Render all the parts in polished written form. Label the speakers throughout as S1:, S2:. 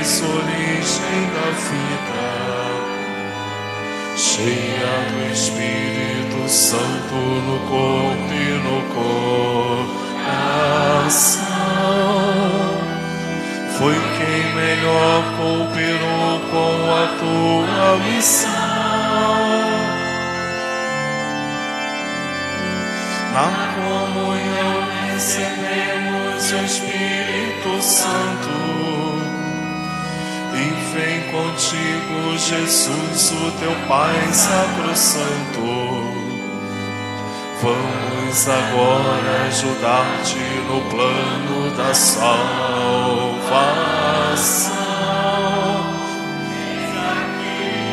S1: és origem da vida, cheia do Espírito Santo no corpo e no coração. Foi quem melhor cooperou com a tua missão. Na comunhão recebemos o Espírito Santo e vem contigo, Jesus, o teu Pai sacrosanto. Vamos agora ajudar-te no plano da salvação.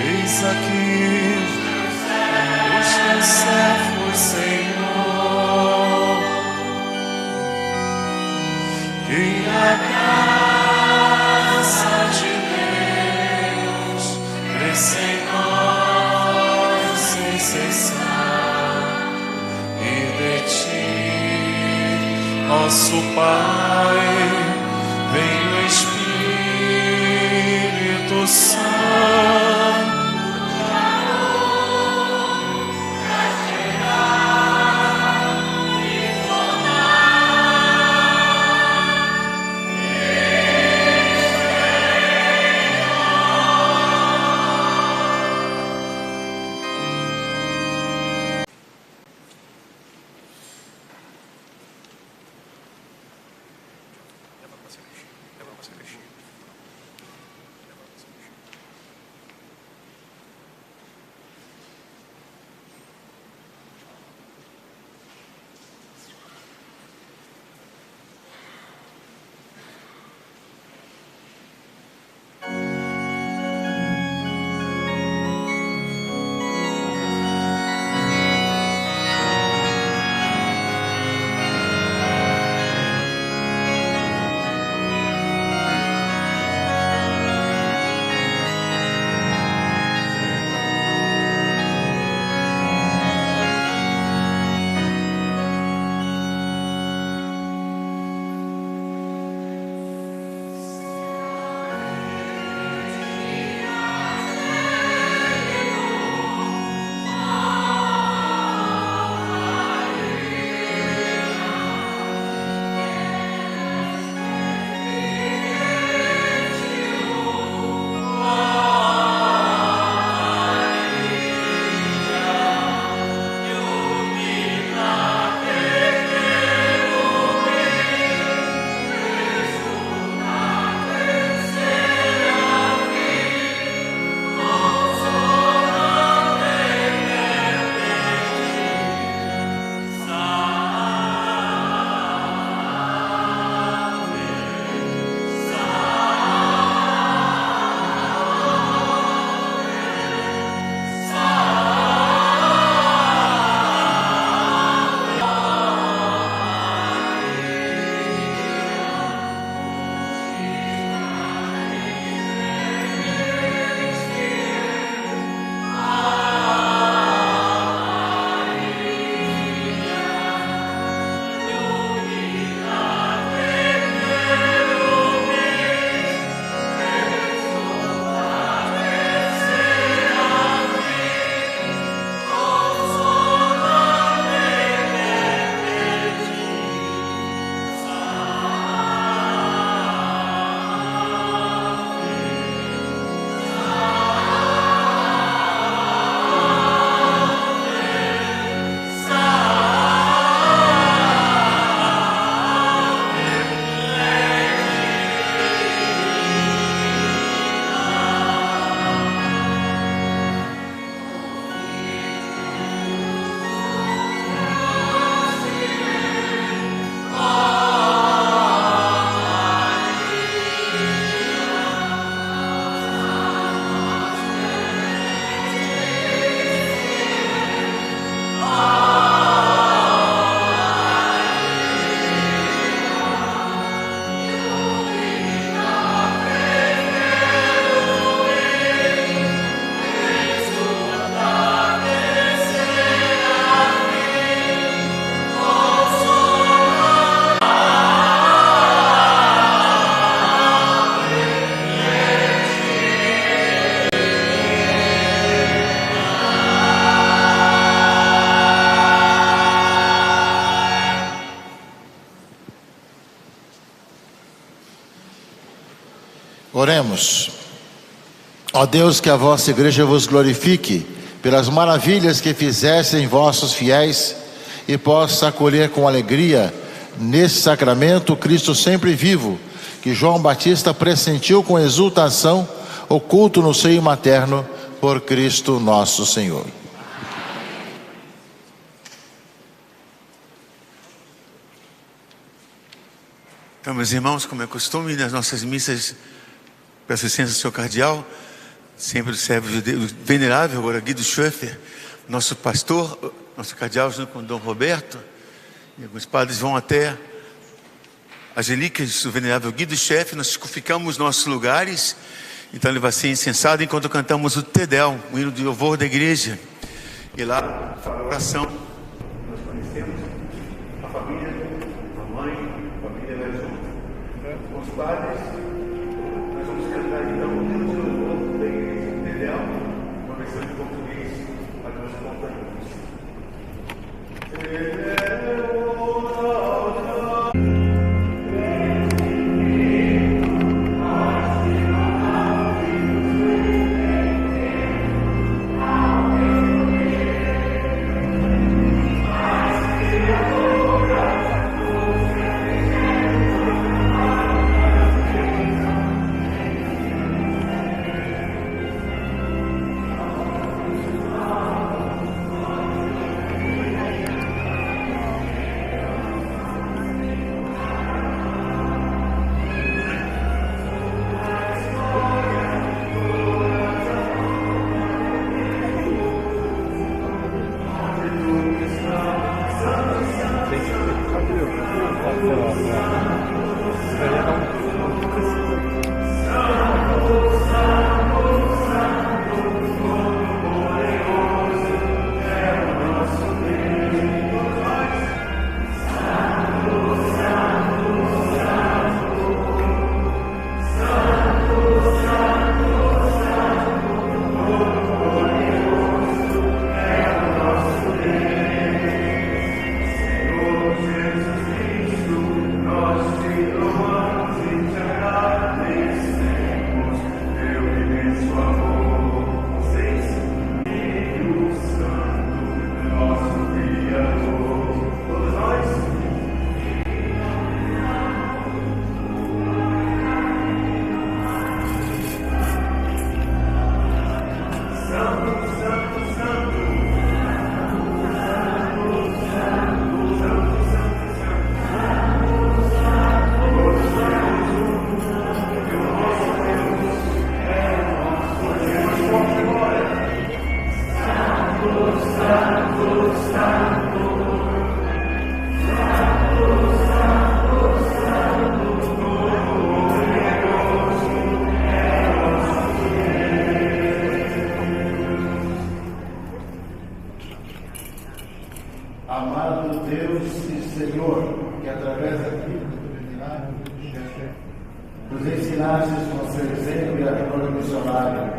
S1: Eis aqui os teus servos, Senhor, que a graça de Deus cresça em nós sem cessar, e de ti, nosso Pai, vem o Espírito Santo.
S2: Oremos. Ó Deus, que a vossa igreja vos glorifique pelas maravilhas que fizeste em vossos fiéis e possa acolher com alegria nesse sacramento Cristo sempre vivo, que João Batista pressentiu com exultação, oculto no seio materno, por Cristo nosso Senhor.
S3: Então, meus irmãos, como é costume, nas nossas missas, peço licença ao senhor cardeal, sempre serve o venerável, agora Guido Schoeffer, nosso pastor, nosso cardeal, junto com o Dom Roberto, e alguns padres vão até as relíquias do venerável Guido Schoeffer. Nós ficamos nos nossos lugares, então ele vai ser incensado enquanto cantamos o Te Deum, o hino de louvor da igreja, e lá fala a oração. Nós conhecemos a família, a mãe, a família vai junto, com os padres. Nós vamos cantar então o hino de louvor da igreja, o Te Deum, uma versão em português para nós acompanharmos.
S2: Amado Deus e Senhor, que através aqui nos ensinastes com seu exemplo e amor missionário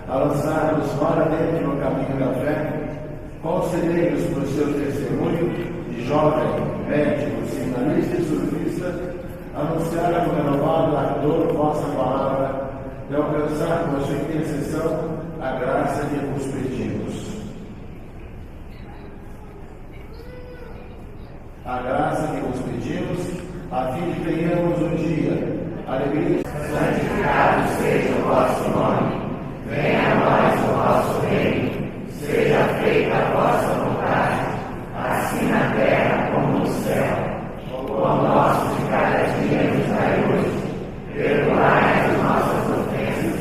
S2: a lançar-nos para dentro no caminho da fé, concedei-nos por seu testemunho de jovem, médico, seminarista e surfista, anunciar com renovado ardor vossa palavra e alcançar com a sua intercessão a graça que vos pedimos. A graça que vos pedimos, a fim de que tenhamos um dia alegria. Santificado seja o vosso nome, venha a nós o vosso reino, seja feita a vossa vontade, assim na terra como no céu. O pão nosso de cada dia nos dai hoje, perdoai as nossas ofensas,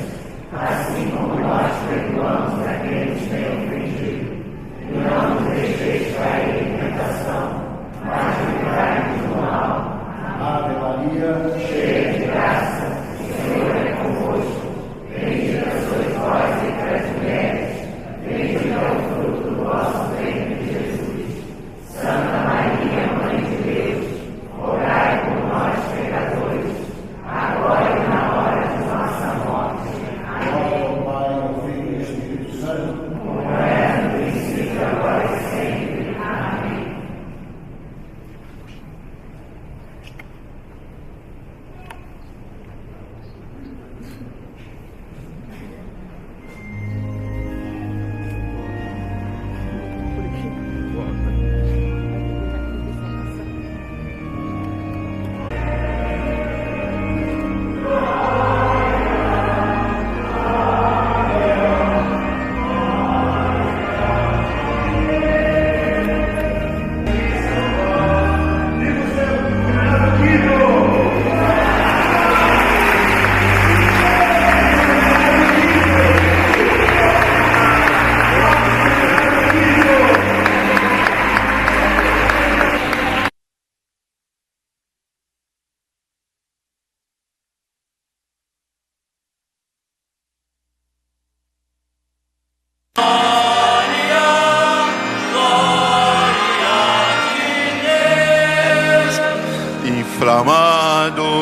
S2: assim como nós perdoamos a quem nos tem ofendido, e não nos deixeis cair em tentação, mas livrai-nos do mal. Ave Maria, cheia de graça, o Senhor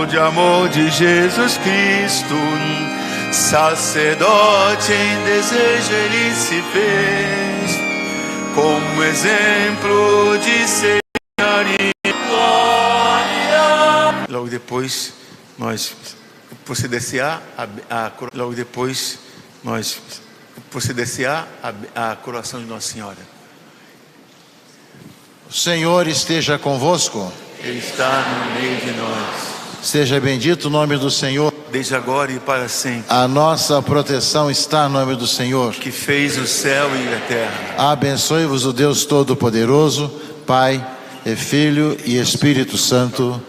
S3: de amor de Jesus Cristo, sacerdote em desejo ele se fez, como exemplo de senhoria e glória. Logo depois nós proceder-se-á logo depois nós proceder-se-á a coroação de Nossa Senhora.
S2: O Senhor esteja convosco.
S3: Ele está no meio de nós.
S2: Seja bendito o nome do Senhor.
S3: Desde agora e para sempre.
S2: A nossa proteção está no nome do Senhor,
S3: Que fez o céu e a terra.
S2: Abençoe-vos o Deus Todo-Poderoso, Pai, e Filho e Espírito Santo.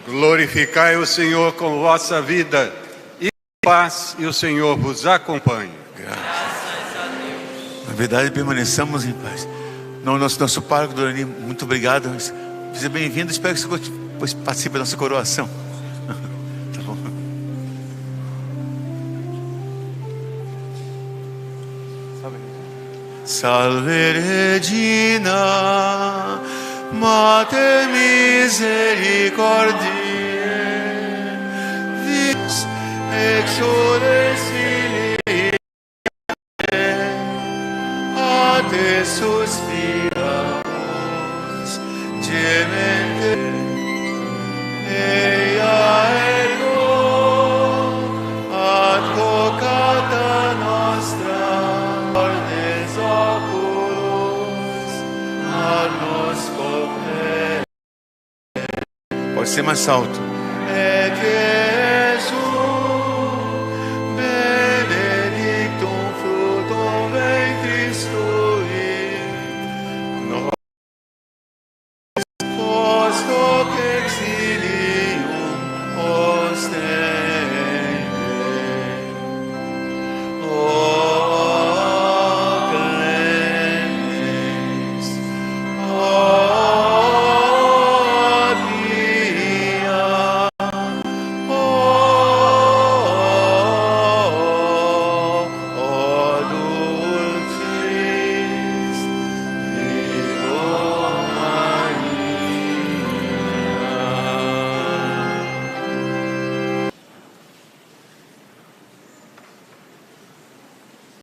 S4: Glorificai o Senhor com vossa vida e paz, e o Senhor vos acompanhe.
S3: Graças a Deus. Na verdade, permaneçamos em paz. Não, nosso pároco, Dorani, muito obrigado. Seja bem-vindo. Espero que você participe da nossa coroação. Tá bom. Salve Regina, Mater Misericordiae, vis exodesili, a te suspiramos, gemente, ea ergo, advocata nostra, ordes oculos, a nos confere. Pode ser mais alto.